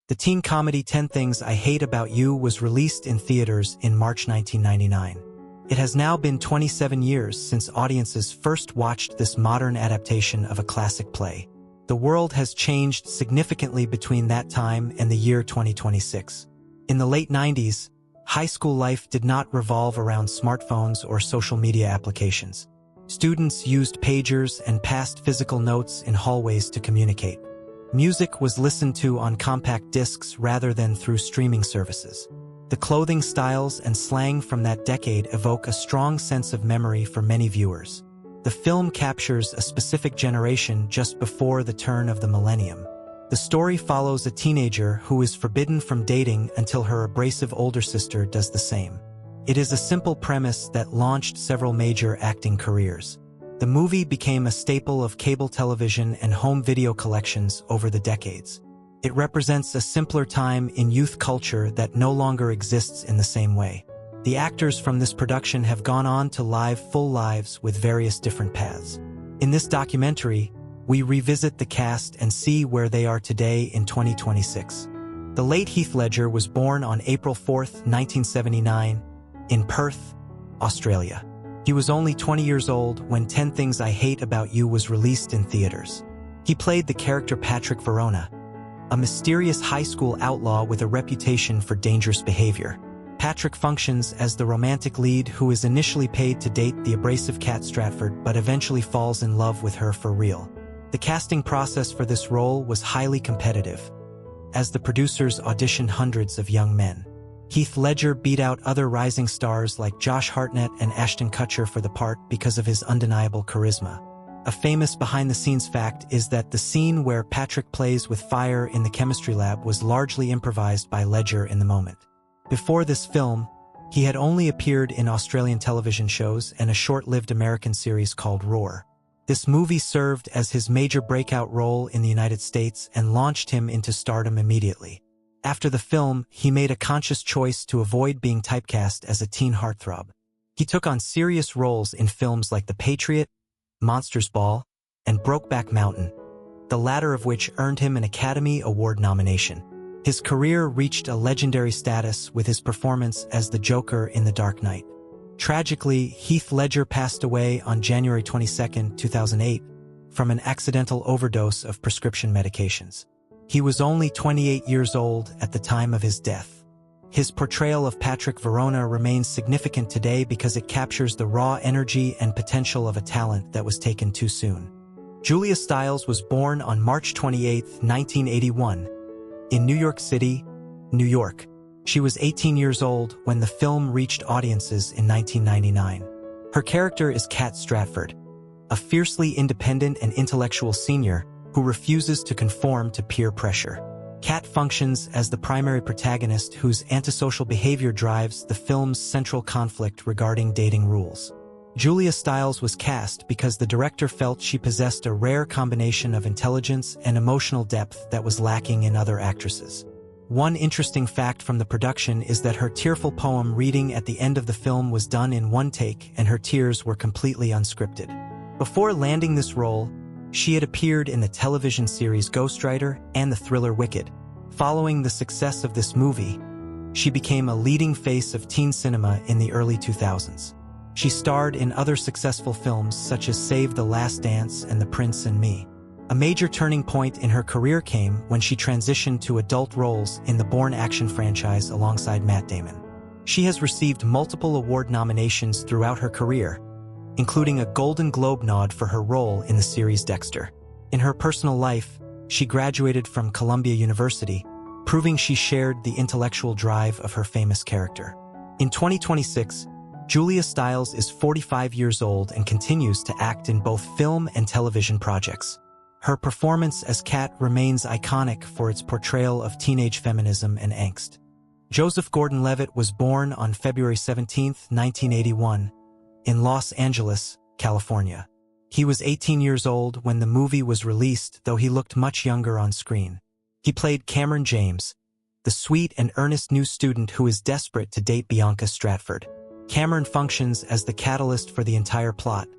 The teen comedy 10 Things I Hate About You was released in theaters in March 1999. It has now been 27 years since audiences first watched this modern adaptation of a classic play. The world has changed significantly between that time and the year 2026. In the late 90s, high school life did not revolve around smartphones or social media applications. Students used pagers and passed physical notes in hallways to communicate. Music was listened to on compact discs rather than through streaming services. The clothing styles and slang from that decade evoke a strong sense of memory for many viewers. The film captures a specific generation just before the turn of the millennium. The story follows a teenager who is forbidden from dating until her abrasive older sister does the same. It is a simple premise that launched several major acting careers. The movie became a staple of cable television and home video collections over the decades. It represents a simpler time in youth culture that no longer exists in the same way. The actors from this production have gone on to live full lives with various different paths. In this documentary, we revisit the cast and see where they are today in 2026. The late Heath Ledger was born on April 4, 1979, in Perth, Australia. He was only 20 years old when 10 Things I Hate About You was released in theaters. He played the character Patrick Verona, a mysterious high school outlaw with a reputation for dangerous behavior. Patrick functions as the romantic lead who is initially paid to date the abrasive Cat Stratford but eventually falls in love with her for real. The casting process for this role was highly competitive, as the producers auditioned hundreds of young men. Heath Ledger beat out other rising stars like Josh Hartnett and Ashton Kutcher for the part because of his undeniable charisma. A famous behind-the-scenes fact is that the scene where Patrick plays with fire in the chemistry lab was largely improvised by Ledger in the moment. Before this film, he had only appeared in Australian television shows and a short-lived American series called Roar. This movie served as his major breakout role in the United States and launched him into stardom immediately. After the film, he made a conscious choice to avoid being typecast as a teen heartthrob. He took on serious roles in films like The Patriot, Monsters Ball, and Brokeback Mountain, the latter of which earned him an Academy Award nomination. His career reached a legendary status with his performance as the Joker in The Dark Knight. Tragically, Heath Ledger passed away on January 22, 2008, from an accidental overdose of prescription medications. He was only 28 years old at the time of his death. His portrayal of Patrick Verona remains significant today because it captures the raw energy and potential of a talent that was taken too soon. Julia Stiles was born on March 28, 1981, in New York City, New York. She was 18 years old when the film reached audiences in 1999. Her character is Cat Stratford, a fiercely independent and intellectual senior who refuses to conform to peer pressure. Cat functions as the primary protagonist whose antisocial behavior drives the film's central conflict regarding dating rules. Julia Stiles was cast because the director felt she possessed a rare combination of intelligence and emotional depth that was lacking in other actresses. One interesting fact from the production is that her tearful poem reading at the end of the film was done in one take and her tears were completely unscripted. Before landing this role, she had appeared in the television series Ghostwriter and the thriller Wicked. Following the success of this movie, she became a leading face of teen cinema in the early 2000s. She starred in other successful films such as Save the Last Dance and The Prince and Me. A major turning point in her career came when she transitioned to adult roles in the Bourne action franchise alongside Matt Damon. She has received multiple award nominations throughout her career, including a Golden Globe nod for her role in the series Dexter. In her personal life, she graduated from Columbia University, proving she shared the intellectual drive of her famous character. In 2026, Julia Stiles is 45 years old and continues to act in both film and television projects. Her performance as Cat remains iconic for its portrayal of teenage feminism and angst. Joseph Gordon-Levitt was born on February 17, 1981, in Los Angeles, California. He was 18 years old when the movie was released, though he looked much younger on screen. He played Cameron James, the sweet and earnest new student who is desperate to date Bianca Stratford. Cameron functions as the catalyst for the entire plot,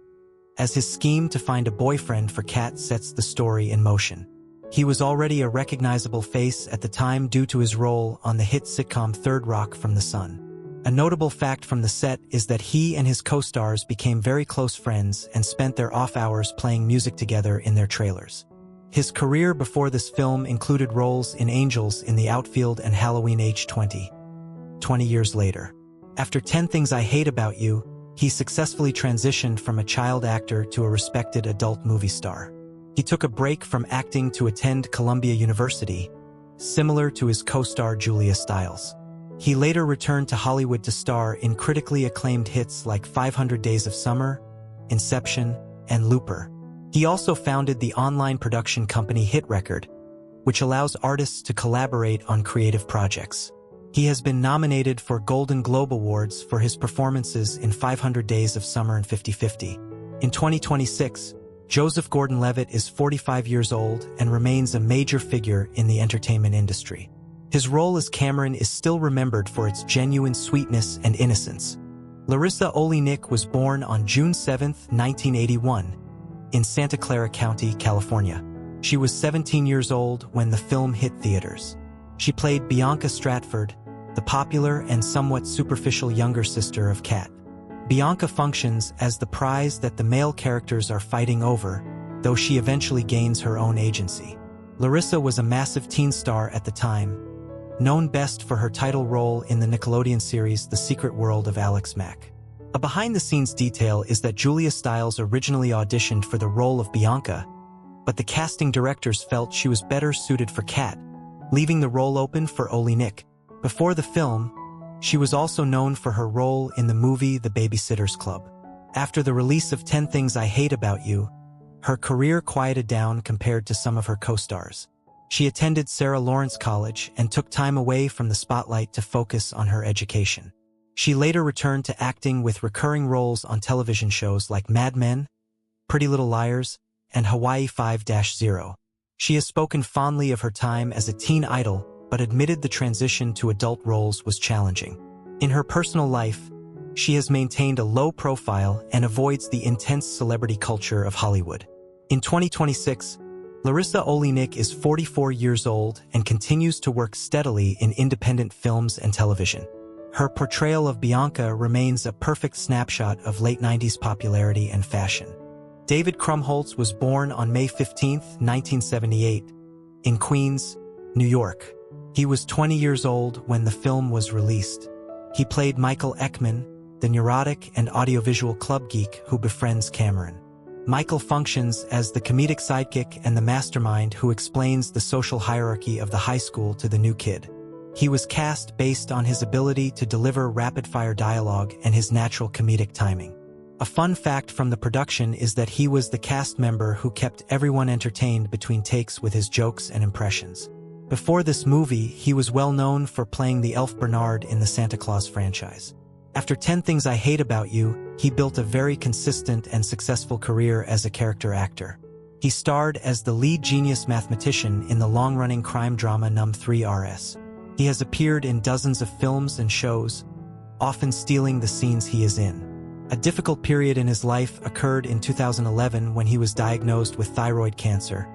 as his scheme to find a boyfriend for Cat sets the story in motion. He was already a recognizable face at the time due to his role on the hit sitcom Third Rock from the Sun. A notable fact from the set is that he and his co-stars became very close friends and spent their off hours playing music together in their trailers. His career before this film included roles in Angels in the Outfield and Halloween H20. 20 years later. After 10 Things I Hate About You, he successfully transitioned from a child actor to a respected adult movie star. He took a break from acting to attend Columbia University, similar to his co-star Julia Stiles. He later returned to Hollywood to star in critically acclaimed hits like 500 Days of Summer, Inception, and Looper. He also founded the online production company Hit Record, which allows artists to collaborate on creative projects. He has been nominated for Golden Globe Awards for his performances in 500 Days of Summer and 50/50. In 2026, Joseph Gordon-Levitt is 45 years old and remains a major figure in the entertainment industry. His role as Cameron is still remembered for its genuine sweetness and innocence. Larissa Oleynik was born on June 7, 1981, in Santa Clara County, California. She was 17 years old when the film hit theaters. She played Bianca Stratford, the popular and somewhat superficial younger sister of Kat. Bianca functions as the prize that the male characters are fighting over, though she eventually gains her own agency. Larissa was a massive teen star at the time, known best for her title role in the Nickelodeon series The Secret World of Alex Mack. A behind-the-scenes detail is that Julia Stiles originally auditioned for the role of Bianca, but the casting directors felt she was better suited for Kat, leaving the role open for Oleynik. Before the film, she was also known for her role in the movie The Babysitter's Club. After the release of 10 Things I Hate About You, her career quieted down compared to some of her co-stars. She attended Sarah Lawrence College and took time away from the spotlight to focus on her education. She later returned to acting with recurring roles on television shows like Mad Men, Pretty Little Liars, and Hawaii 5-0. She has spoken fondly of her time as a teen idol, but admitted the transition to adult roles was challenging. In her personal life, she has maintained a low profile and avoids the intense celebrity culture of Hollywood. In 2026, Larissa Oleynik is 44 years old and continues to work steadily in independent films and television. Her portrayal of Bianca remains a perfect snapshot of late 90s popularity and fashion. David Krumholtz was born on May 15, 1978, in Queens, New York. He was 20 years old when the film was released. He played Michael Ekman, the neurotic and audiovisual club geek who befriends Cameron. Michael functions as the comedic sidekick and the mastermind who explains the social hierarchy of the high school to the new kid. He was cast based on his ability to deliver rapid-fire dialogue and his natural comedic timing. A fun fact from the production is that he was the cast member who kept everyone entertained between takes with his jokes and impressions. Before this movie, he was well known for playing the elf Bernard in the Santa Claus franchise. After 10 Things I Hate About You, he built a very consistent and successful career as a character actor. He starred as the lead genius mathematician in the long-running crime drama Num 3 RS. He has appeared in dozens of films and shows, often stealing the scenes he is in. A difficult period in his life occurred in 2011 when he was diagnosed with thyroid cancer,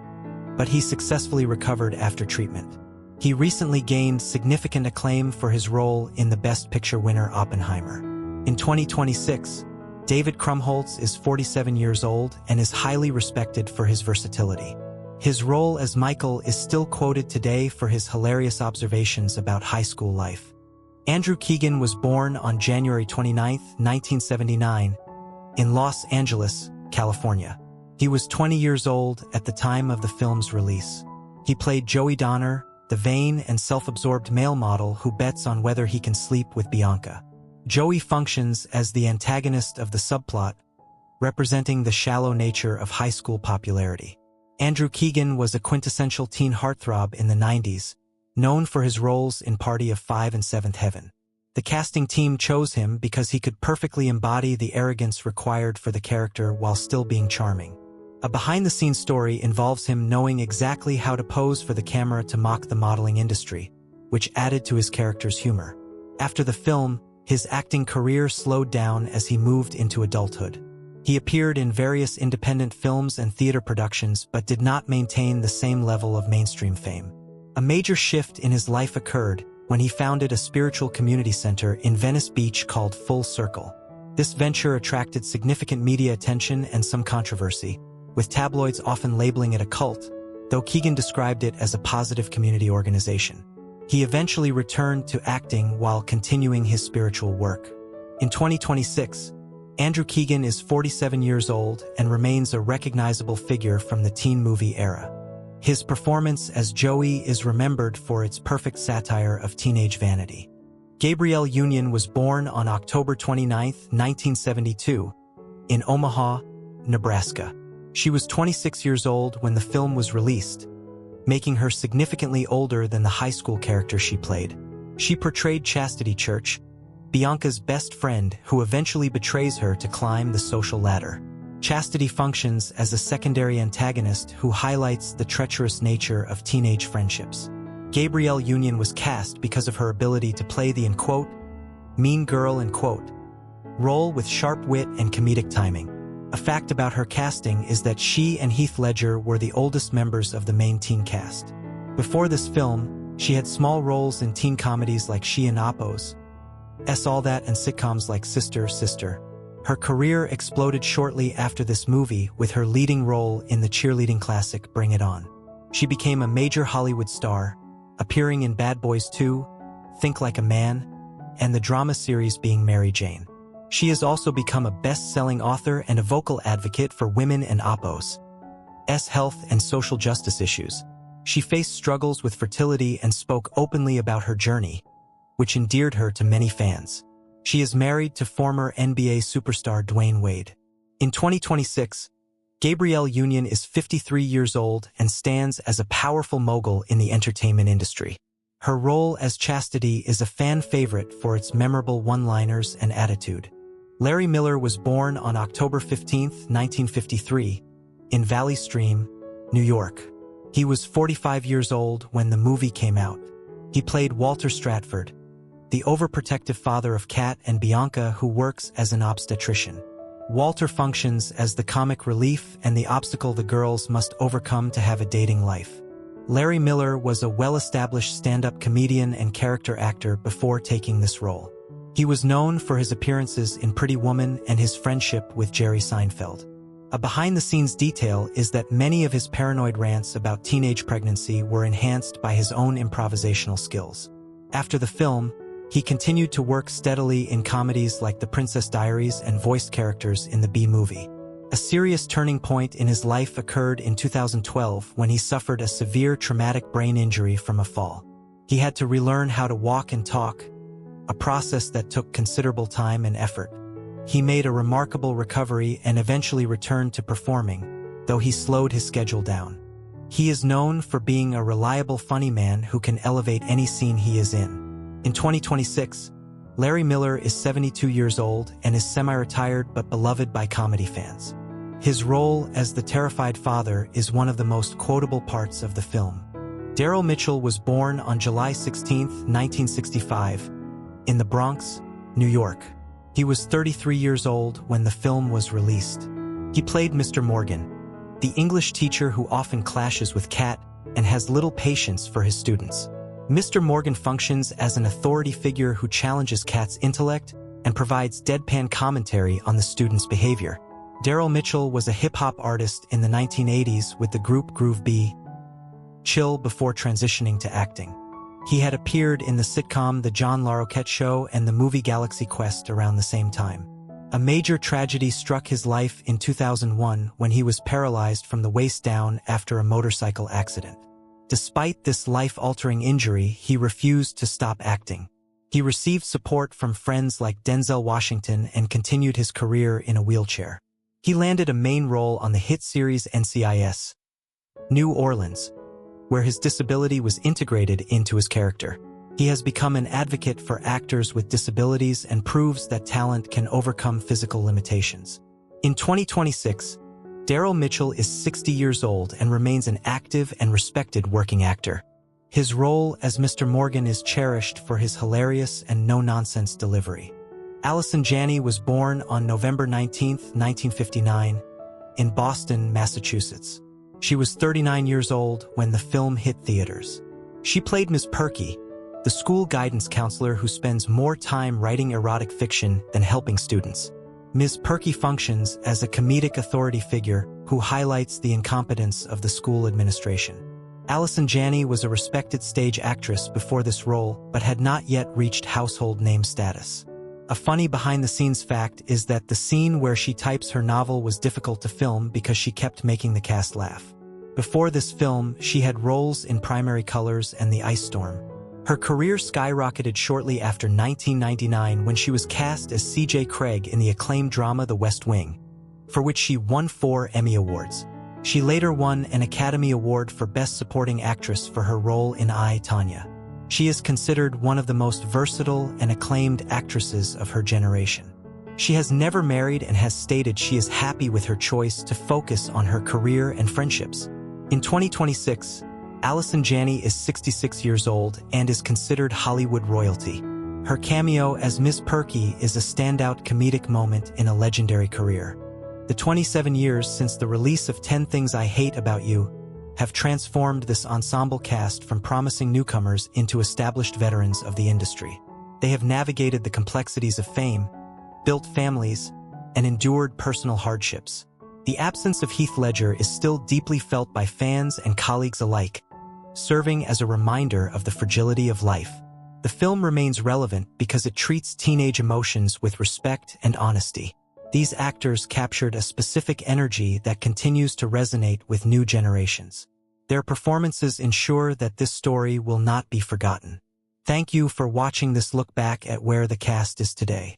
but he successfully recovered after treatment. He recently gained significant acclaim for his role in the Best Picture winner Oppenheimer. In 2026, David Krumholtz is 47 years old and is highly respected for his versatility. His role as Michael is still quoted today for his hilarious observations about high school life. Andrew Keegan was born on January 29, 1979, in Los Angeles, California. He was 20 years old at the time of the film's release. He played Joey Donner, the vain and self-absorbed male model who bets on whether he can sleep with Bianca. Joey functions as the antagonist of the subplot, representing the shallow nature of high school popularity. Andrew Keegan was a quintessential teen heartthrob in the 90s, known for his roles in Party of Five and Seventh Heaven. The casting team chose him because he could perfectly embody the arrogance required for the character while still being charming. A behind-the-scenes story involves him knowing exactly how to pose for the camera to mock the modeling industry, which added to his character's humor. After the film, his acting career slowed down as he moved into adulthood. He appeared in various independent films and theater productions but did not maintain the same level of mainstream fame. A major shift in his life occurred when he founded a spiritual community center in Venice Beach called Full Circle. This venture attracted significant media attention and some controversy, with tabloids often labeling it a cult, though Keegan described it as a positive community organization. He eventually returned to acting while continuing his spiritual work. In 2026, Andrew Keegan is 47 years old and remains a recognizable figure from the teen movie era. His performance as Joey is remembered for its perfect satire of teenage vanity. Gabrielle Union was born on October 29, 1972, in Omaha, Nebraska. She was 26 years old when the film was released, making her significantly older than the high school character she played. She portrayed Chastity Church, Bianca's best friend who eventually betrays her to climb the social ladder. Chastity functions as a secondary antagonist who highlights the treacherous nature of teenage friendships. Gabrielle Union was cast because of her ability to play the "mean girl" role with sharp wit and comedic timing. A fact about her casting is that she and Heath Ledger were the oldest members of the main teen cast. Before this film, she had small roles in teen comedies like She and Appo's, All That, and sitcoms like Sister, Sister. Her career exploded shortly after this movie with her leading role in the cheerleading classic Bring It On. She became a major Hollywood star, appearing in Bad Boys 2, Think Like a Man, and the drama series Being Mary Jane. She has also become a best-selling author and a vocal advocate for women and Appo's health and social justice issues. She faced struggles with fertility and spoke openly about her journey, which endeared her to many fans. She is married to former NBA superstar Dwayne Wade. In 2026, Gabrielle Union is 53 years old and stands as a powerful mogul in the entertainment industry. Her role as Chastity is a fan favorite for its memorable one-liners and attitude. Larry Miller was born on October 15, 1953, in Valley Stream, New York. He was 45 years old when the movie came out. He played Walter Stratford, the overprotective father of Kat and Bianca, who works as an obstetrician. Walter functions as the comic relief and the obstacle the girls must overcome to have a dating life. Larry Miller was a well-established stand-up comedian and character actor before taking this role. He was known for his appearances in Pretty Woman and his friendship with Jerry Seinfeld. A behind-the-scenes detail is that many of his paranoid rants about teenage pregnancy were enhanced by his own improvisational skills. After the film, he continued to work steadily in comedies like The Princess Diaries and voiced characters in the B-Movie. A serious turning point in his life occurred in 2012 when he suffered a severe traumatic brain injury from a fall. He had to relearn how to walk and talk, a process that took considerable time and effort. He made a remarkable recovery and eventually returned to performing, though he slowed his schedule down. He is known for being a reliable funny man who can elevate any scene he is in. In 2026, Larry Miller is 72 years old and is semi-retired but beloved by comedy fans. His role as the terrified father is one of the most quotable parts of the film. Daryl Mitchell was born on July 16, 1965, in the Bronx, New York. He was 33 years old when the film was released. He played Mr. Morgan, the English teacher who often clashes with Kat and has little patience for his students. Mr. Morgan functions as an authority figure who challenges Kat's intellect and provides deadpan commentary on the students' behavior. Daryl Mitchell was a hip-hop artist in the 1980s with the group Groove B. Chill before transitioning to acting. He had appeared in the sitcom The John Larroquette Show and the movie Galaxy Quest around the same time. A major tragedy struck his life in 2001 when he was paralyzed from the waist down after a motorcycle accident. Despite this life-altering injury, he refused to stop acting. He received support from friends like Denzel Washington and continued his career in a wheelchair. He landed a main role on the hit series NCIS, New Orleans, where his disability was integrated into his character. He has become an advocate for actors with disabilities and proves that talent can overcome physical limitations. In 2026, Daryl Mitchell is 60 years old and remains an active and respected working actor. His role as Mr. Morgan is cherished for his hilarious and no-nonsense delivery. Allison Janney was born on November 19, 1959, in Boston, Massachusetts. She was 39 years old when the film hit theaters. She played Ms. Perky, the school guidance counselor who spends more time writing erotic fiction than helping students. Ms. Perky functions as a comedic authority figure who highlights the incompetence of the school administration. Allison Janney was a respected stage actress before this role, but had not yet reached household name status. A funny behind-the-scenes fact is that the scene where she types her novel was difficult to film because she kept making the cast laugh. Before this film, she had roles in Primary Colors and The Ice Storm. Her career skyrocketed shortly after 1999 when she was cast as C.J. Craig in the acclaimed drama The West Wing, for which she won 4 Emmy Awards. She later won an Academy Award for Best Supporting Actress for her role in I, Tonya. She is considered one of the most versatile and acclaimed actresses of her generation. She has never married and has stated she is happy with her choice to focus on her career and friendships. In 2026, Allison Janney is 66 years old and is considered Hollywood royalty. Her cameo as Miss Perky is a standout comedic moment in a legendary career. The 27 years since the release of 10 Things I Hate About You have transformed this ensemble cast from promising newcomers into established veterans of the industry. They have navigated the complexities of fame, built families, and endured personal hardships. The absence of Heath Ledger is still deeply felt by fans and colleagues alike, serving as a reminder of the fragility of life. The film remains relevant because it treats teenage emotions with respect and honesty. These actors captured a specific energy that continues to resonate with new generations. Their performances ensure that this story will not be forgotten. Thank you for watching this look back at where the cast is today.